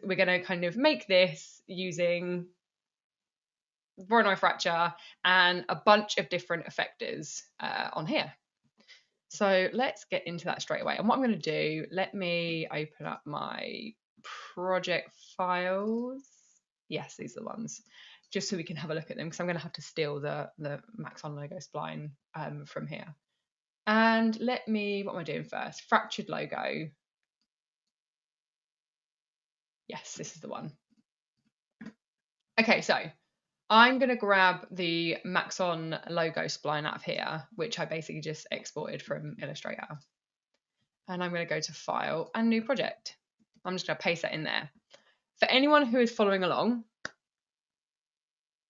we're going to kind of make this using Voronoi Fracture and a bunch of different effectors on here. So let's get into that straight away. And what I'm going to do, let me open up my project files. Yes, these are the ones, just so we can have a look at them, because I'm going to have to steal the Maxon logo spline from here. And what am I doing first? Fractured logo. Yes, this is the one. Okay, so I'm going to grab the Maxon logo spline out of here, which I basically just exported from Illustrator. And I'm going to go to File and New Project. I'm just going to paste that in there. For anyone who is following along,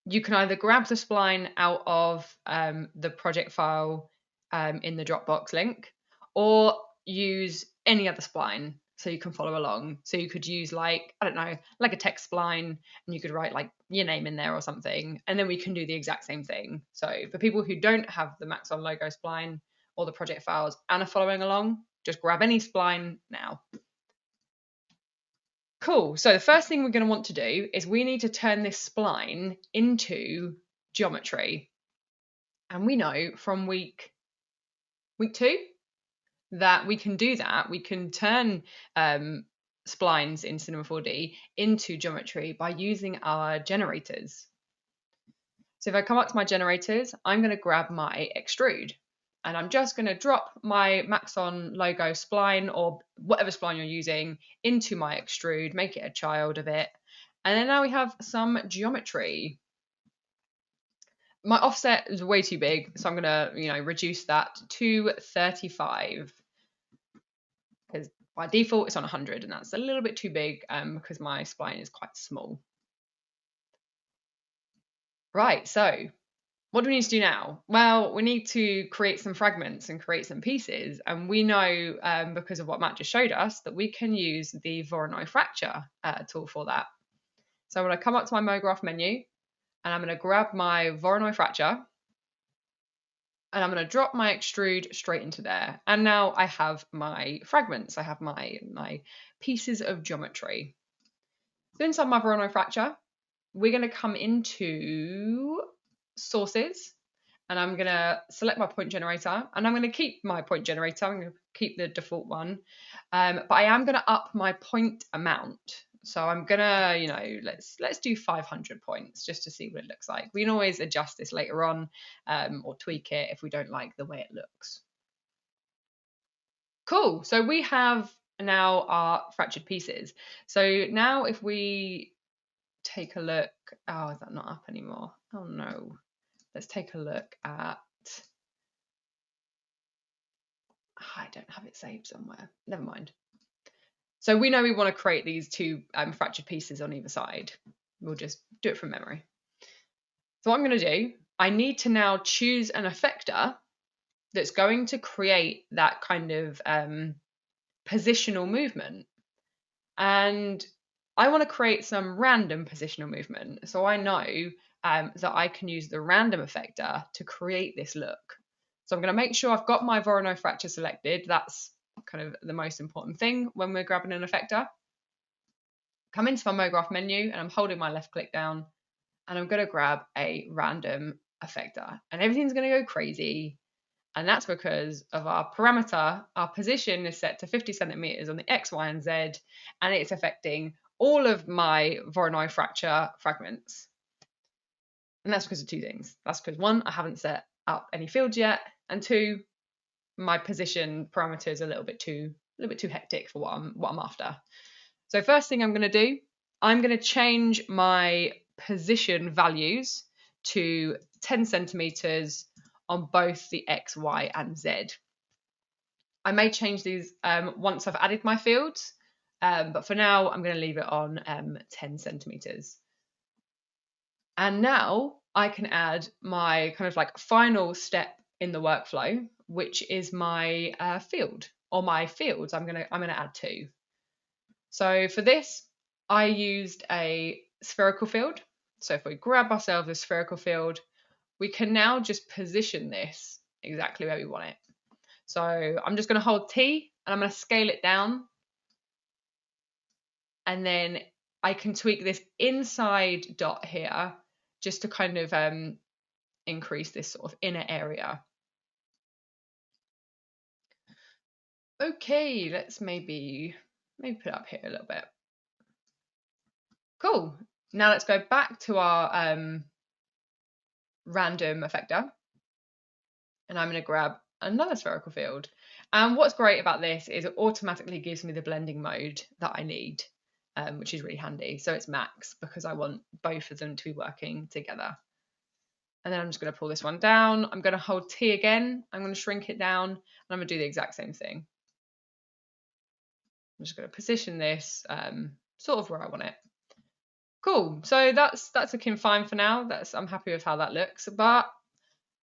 you can either grab the spline out of the project file in the Dropbox link, or use any other spline so you can follow along. So you could use like, I don't know, like a text spline, and you could write like your name in there or something, and then we can do the exact same thing. So for people who don't have the Maxon logo spline or the project files and are following along, just grab any spline now. Cool. So the first thing we're going to want to do is we need to turn this spline into geometry. And we know from week 2 that we can do that. We can turn splines in Cinema 4D into geometry by using our generators. So if I come up to my generators, I'm going to grab my extrude. And I'm just going to drop my Maxon logo spline, or whatever spline you're using, into my extrude, make it a child of it. And then now we have some geometry. My offset is way too big, so I'm going to reduce that to 35. Because by default it's on 100, and that's a little bit too big because my spline is quite small. Right, so what do we need to do now? Well, we need to create some fragments and create some pieces. And we know, because of what Matt just showed us, that we can use the Voronoi Fracture tool for that. So I'm going to come up to my MoGraph menu, and I'm going to grab my Voronoi Fracture, and I'm going to drop my extrude straight into there. And now I have my fragments. I have my pieces of geometry. So inside my Voronoi Fracture, we're going to come into sources, and I'm going to select my point generator, and I'm going to keep my point generator. I'm going to keep the default one, but I am going to up my point amount. So I'm going to, let's do 500 points just to see what it looks like. We can always adjust this later on or tweak it if we don't like the way it looks. Cool. So we have now our fractured pieces. So now if we take a look, oh, is that not up anymore? Oh no. Let's take a look at, I don't have it saved somewhere. Never mind. So we know we want to create these two fractured pieces on either side. We'll just do it from memory. So what I'm going to do, I need to now choose an effector that's going to create that kind of positional movement. And I want to create some random positional movement. So I know that I can use the random effector to create this look. So I'm going to make sure I've got my Voronoi Fracture selected. That's kind of the most important thing when we're grabbing an effector. Come into my MoGraph menu, and I'm holding my left click down, and I'm going to grab a random effector, and everything's going to go crazy. And that's because of our parameter. Our position is set to 50 centimeters on the X, Y, and Z, and it's affecting all of my Voronoi Fracture fragments. And that's because of two things. That's because 1, I haven't set up any fields yet, and 2, my position parameter is a little bit too hectic for what I'm after. So first thing I'm going to do, I'm going to change my position values to 10 centimeters on both the X, Y, and Z. I may change these once I've added my fields, but for now I'm going to leave it on 10 centimeters. And now I can add my kind of like final step in the workflow, which is my field, or my fields. I'm gonna add 2. So for this, I used a spherical field. So if we grab ourselves a spherical field, we can now just position this exactly where we want it. So I'm just going to hold T, and I'm going to scale it down. and then I can tweak this inside dot here just to kind of increase this sort of inner area. Okay, let's maybe put it up here a little bit. Cool. Now let's go back to our random effector, and I'm going to grab another spherical field. And what's great about this is it automatically gives me the blending mode that I need, which is really handy. So it's max because I want both of them to be working together. And then I'm just going to pull this one down. I'm going to hold T again. I'm going to shrink it down, and I'm going to do the exact same thing. I'm just going to position this sort of where I want it. Cool. So that's looking fine for now. I'm happy with how that looks. But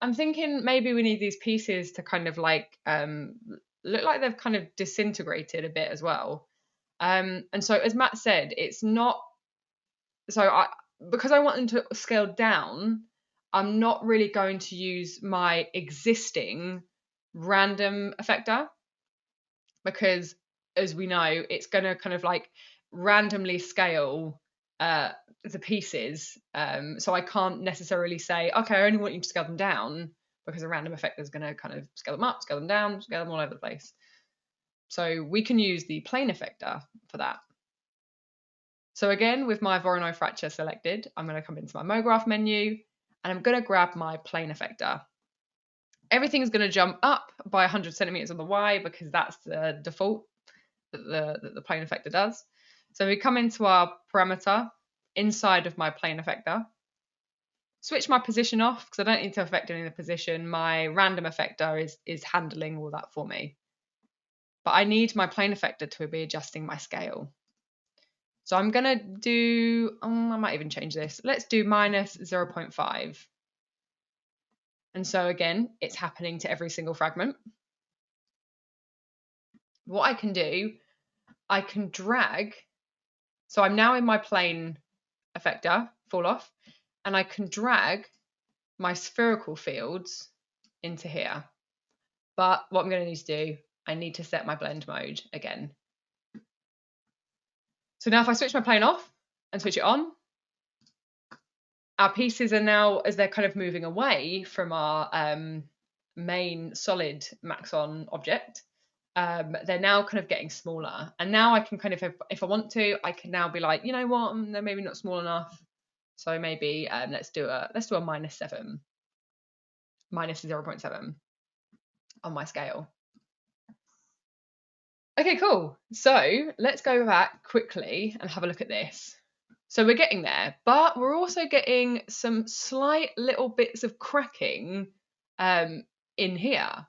I'm thinking maybe we need these pieces to kind of like look like they've kind of disintegrated a bit as well. And so as Matt said, it's not. So because I want them to scale down, I'm not really going to use my existing random effector, because as we know, it's going to kind of like randomly scale the pieces. So I can't necessarily say, okay, I only want you to scale them down, because a random effector is going to kind of scale them up, scale them down, scale them all over the place. So we can use the plane effector for that. So again, with my Voronoi Fracture selected, I'm going to come into my MoGraph menu, and I'm going to grab my plane effector. Everything's going to jump up by 100 centimeters on the Y, because that's the default that the plane effector does. So we come into our parameter inside of my plane effector, switch my position off because I don't need to affect any of the position. My random effector is handling all that for me. But I need my plane effector to be adjusting my scale. So I'm going to do, I might even change this. Let's do minus 0.5. And so again, it's happening to every single fragment. What I can do, I can drag. So I'm now in my plane effector, fall off, and I can drag my spherical fields into here. But what I'm going to need to do, I need to set my blend mode again. So now if I switch my plane off and switch it on, our pieces are now, as they're kind of moving away from our main solid Maxon object, they're now kind of getting smaller. And now I can kind of, if I want to, I can now be like, you know what, they're maybe not small enough. So maybe let's do a -7, minus 0.7 on my scale. Okay, cool. So let's go back quickly and have a look at this. So we're getting there, but we're also getting some slight little bits of cracking in here.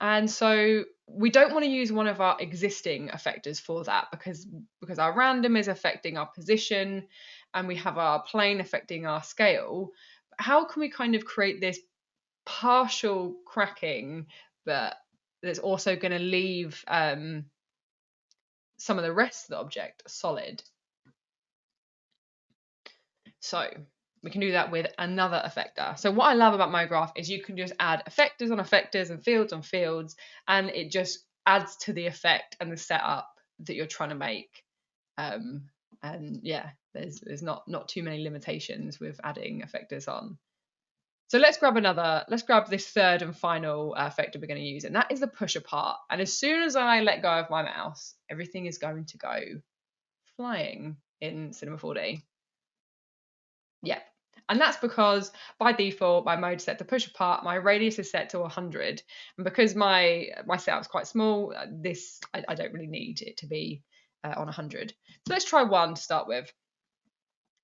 And so we don't want to use one of our existing effectors for that, because our random is affecting our position and we have our plane affecting our scale. But how can we kind of create this partial cracking that's also going to leave some of the rest of the object solid? So we can do that with another effector. So what I love about MoGraph is you can just add effectors on effectors and fields on fields, and it just adds to the effect and the setup that you're trying to make. And yeah, there's not too many limitations with adding effectors on. So let's grab this third and final effector we're going to use, and that is the push apart. And as soon as I let go of my mouse, everything is going to go flying in Cinema 4D. Yeah, and that's because by default my mode is set to push apart, my radius is set to 100, and because my setup's quite small, I don't really need it to be on 100. So let's try 1 to start with.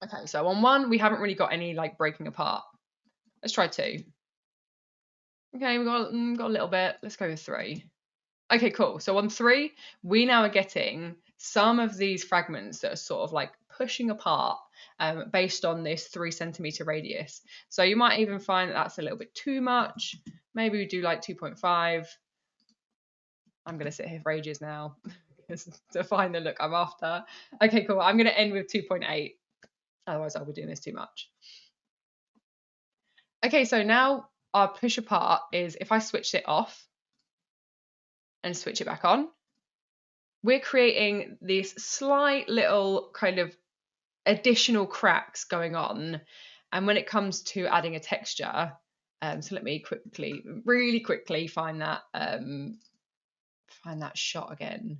Okay, so on 1 we haven't really got any like breaking apart. Let's try 2. Okay, we got a little bit. Let's go with 3. Okay, cool. So on 3, we now are getting some of these fragments that are sort of like pushing apart based on this 3 centimeter radius. So you might even find that that's a little bit too much. Maybe we do like 2.5. I'm going to sit here for ages now to find the look I'm after. Okay, cool. I'm going to end with 2.8. Otherwise, I'll be doing this too much. Okay, so now our push apart is if I switch it off and switch it back on, we're creating these slight little kind of additional cracks going on. And when it comes to adding a texture, so let me really quickly find that shot again.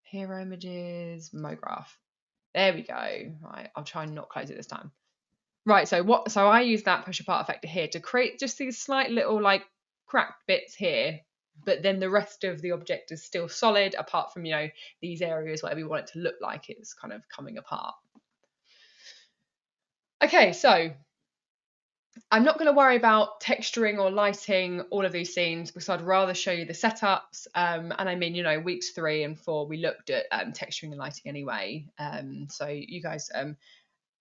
Hero images, MoGraph. There we go. Right, I'll try and not close it this time. Right, so I use that push apart effector here to create just these slight little like cracked bits here, but then the rest of the object is still solid, apart from, you know, these areas where we want it to look like it's kind of coming apart. Okay, so I'm not going to worry about texturing or lighting all of these scenes, because I'd rather show you the setups. And I mean, you know, weeks 3 and 4, we looked at texturing and lighting anyway. So you guys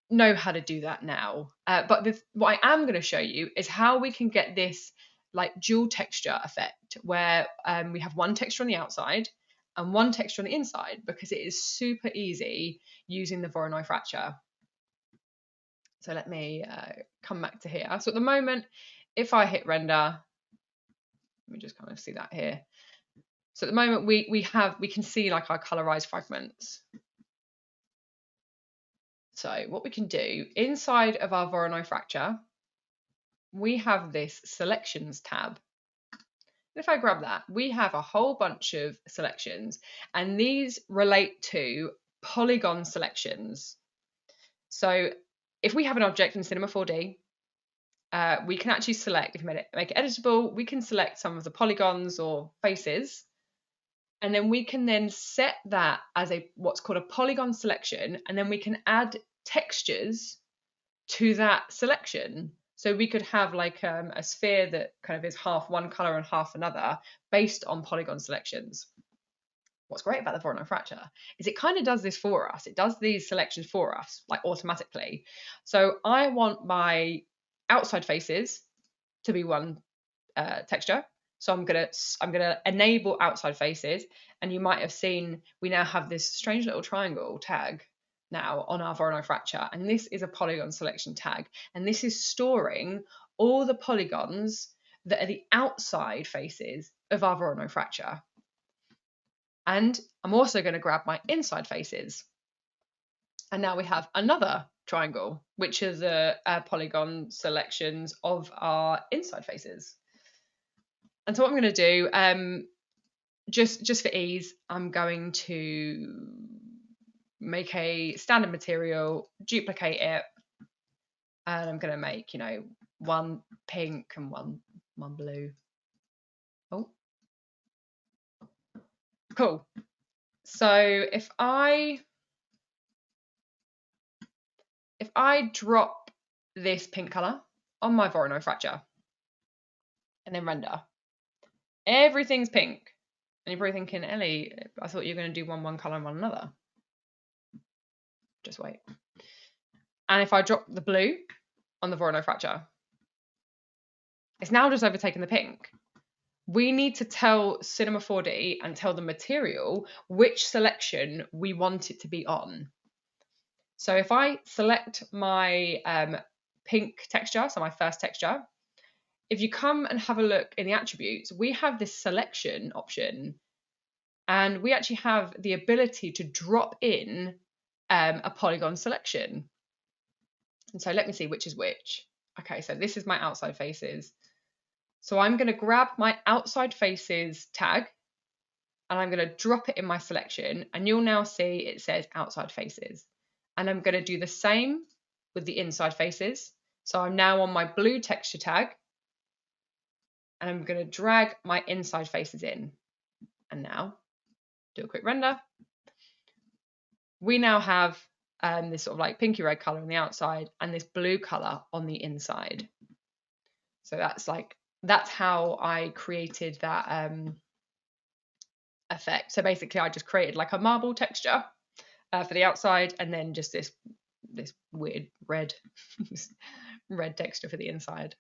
know how to do that now. But what I am going to show you is how we can get this like dual texture effect, where we have one texture on the outside and one texture on the inside, because it is super easy using the Voronoi Fracture. So let me come back to here. So at the moment, if I hit render, let me just kind of see that here. So at the moment, we can see like our colorized fragments. So what we can do inside of our Voronoi Fracture, we have this selections tab. If I grab that, we have a whole bunch of selections, and these relate to polygon selections. So if we have an object in Cinema 4D, we can actually select, if we make it editable, we can select some of the polygons or faces, and then we can then set that as what's called a polygon selection, and then we can add textures to that selection. So we could have like a sphere that kind of is half one color and half another based on polygon selections. What's great about the Voronoi Fracture is it kind of does this for us. It does these selections for us, like automatically. So I want my outside faces to be one texture. So I'm gonna enable outside faces, and you might have seen we now have this strange little triangle tag now on our Voronoi Fracture, and this is a polygon selection tag, and this is storing all the polygons that are the outside faces of our Voronoi Fracture. And I'm also going to grab my inside faces. And now we have another triangle, which is the polygon selections of our inside faces. And so what I'm going to do, just for ease, I'm going to make a standard material, duplicate it, and I'm going to make, you know, one pink and one blue. Oh, cool. So if I drop this pink color on my Voronoi Fracture and then render, everything's pink. And you're probably thinking, Ellie, I thought you were going to do one color and one another. Just wait. And if I drop the blue on the Voronoi Fracture, it's now just overtaken the pink. We need to tell Cinema 4D and tell the material which selection we want it to be on. So if I select my pink texture, so my first texture, if you come and have a look in the attributes, we have this selection option, and we actually have the ability to drop in a polygon selection. And so let me see which is which. Okay, so this is my outside faces. So I'm going to grab my outside faces tag, and I'm going to drop it in my selection, and you'll now see it says outside faces. And I'm going to do the same with the inside faces. So I'm now on my blue texture tag, and I'm going to drag my inside faces in. And now do a quick render. We now have this sort of like pinky red color on the outside and this blue color on the inside. So that's how I created that effect. So basically I just created like a marble texture for the outside, and then just this weird red red texture for the inside.